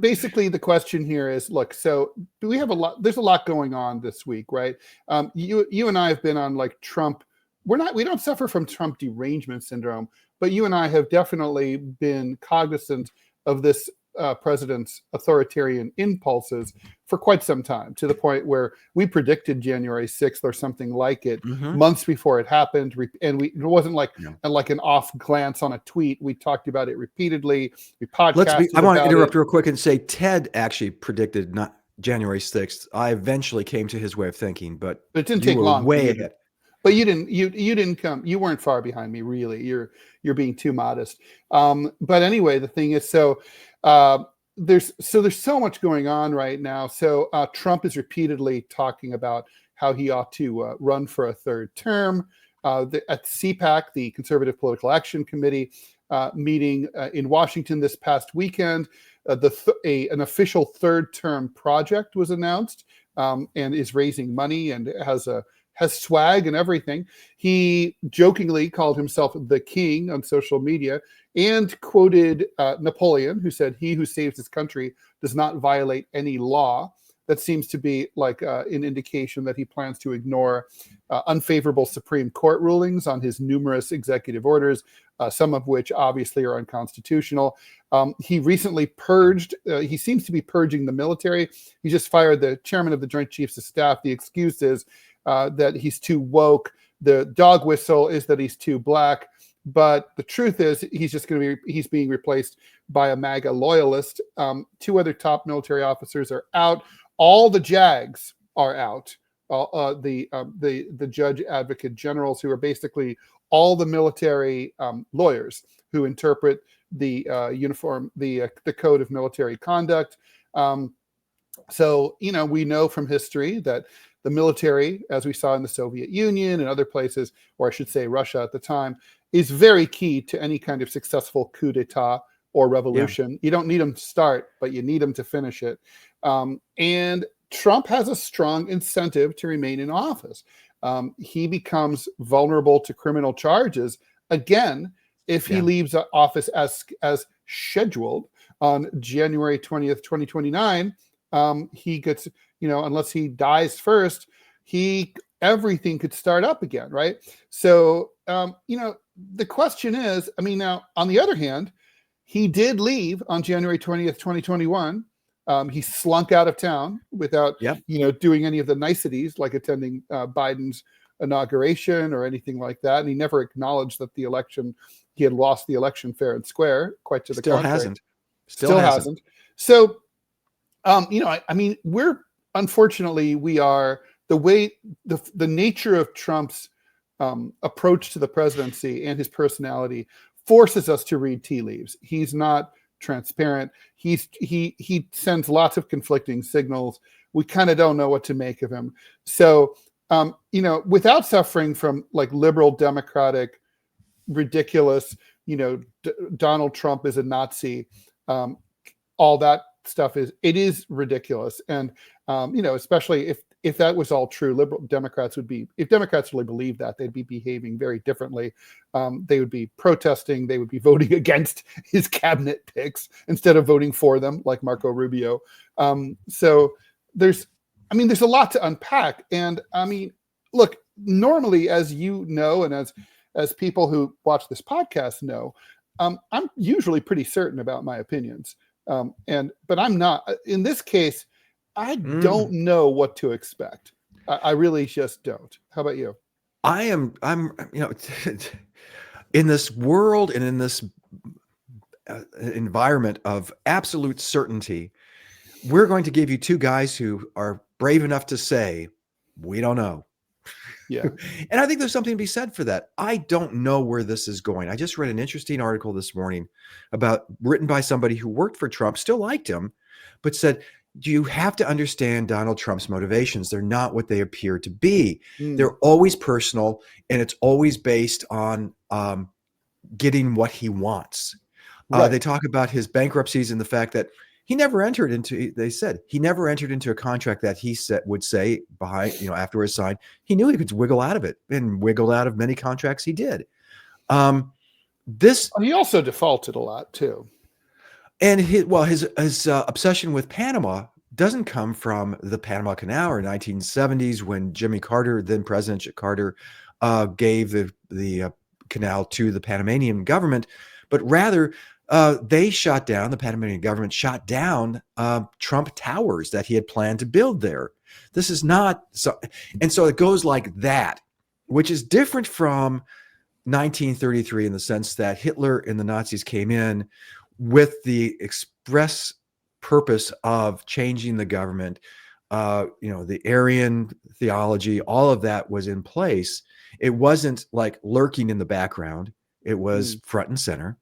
basically the question here is, look, so do we have there's a lot going on this week, right? You and I have been on like Trump. We don't suffer from Trump derangement syndrome, but you and I have definitely been cognizant of this president's authoritarian impulses for quite some time, to the point where we predicted January 6th or something like it months before it happened. And it wasn't like an off glance on a tweet. We talked about it repeatedly. We podcasted I want to interrupt real quick and say Ted actually predicted not January 6th. I eventually came to his way of thinking, but it didn't take long. Way ahead. But you didn't come. You weren't far behind me, really. You're being too modest. But anyway, the thing is, there's so much going on right now. So Trump is repeatedly talking about how he ought to run for a third term. At CPAC, the Conservative Political Action Committee meeting in Washington this past weekend, an official third term project was announced and is raising money and has swag and everything. He jokingly called himself the king on social media and quoted Napoleon, who said, "He who saves his country does not violate any law." That seems to be like an indication that he plans to ignore unfavorable Supreme Court rulings on his numerous executive orders, some of which obviously are unconstitutional. He recently purged, he seems to be purging the military. He just fired the chairman of the Joint Chiefs of Staff. The excuse is that he's too woke. The dog whistle is that he's too black. But the truth is he's being replaced by a MAGA loyalist. Two other top military officers are out. All the JAGs are out. The judge advocate generals, who are basically all the military lawyers who interpret the the code of military conduct. So, we know from history that the military, as we saw in the Soviet Union and other places, or I should say Russia at the time, is very key to any kind of successful coup d'etat or revolution. You don't need them to start, but you need them to finish it. And Trump has a strong incentive to remain in office. He becomes vulnerable to criminal charges again if he leaves office as scheduled on January 20th, 2029. He gets, unless he dies first, everything could start up again, right? So, the question is, now, on the other hand, he did leave on January 20th, 2021. He slunk out of town without, doing any of the niceties like attending Biden's inauguration or anything like that. And he never acknowledged that he had lost the election fair and square, quite to the contrary. Still hasn't. So, unfortunately, we are the nature of Trump's approach to the presidency and his personality forces us to read tea leaves. He's not transparent. He sends lots of conflicting signals. We kind of don't know what to make of him. So, without suffering from like liberal democratic, ridiculous, Donald Trump is a Nazi, all that stuff is ridiculous. And, especially if that was all true, if Democrats really believed that, they'd be behaving very differently. They would be protesting. They would be voting against his cabinet picks instead of voting for them, like Marco Rubio. So there's a lot to unpack. And look, normally, as you know, and as people who watch this podcast know, I'm usually pretty certain about my opinions. But I'm not. In this case, I don't know what to expect. I really just don't. How about you? I'm in this world and in this environment of absolute certainty, we're going to give you two guys who are brave enough to say, we don't know. Yeah. And I think there's something to be said for that. I don't know where this is going. I just read an interesting article this morning written by somebody who worked for Trump, still liked him, but said, do you have to understand Donald Trump's motivations? They're not what they appear to be. They're always personal, and it's always based on getting what he wants. Right. They talk about his bankruptcies and the fact that he never entered into a contract that he would say behind, after his sign. He knew he could wiggle out of it, and wiggled out of many contracts he did. He also defaulted a lot too. And his obsession with Panama doesn't come from the Panama Canal or 1970s when Jimmy Carter, then President Carter, gave the canal to the Panamanian government, but rather the Panamanian government shot down Trump Towers that he had planned to build there. This is not so, and so it goes like that, which is different from 1933 in the sense that Hitler and the Nazis came in with the express purpose of changing the government. The Aryan theology, all of that was in place. It wasn't like lurking in the background. It was front and center.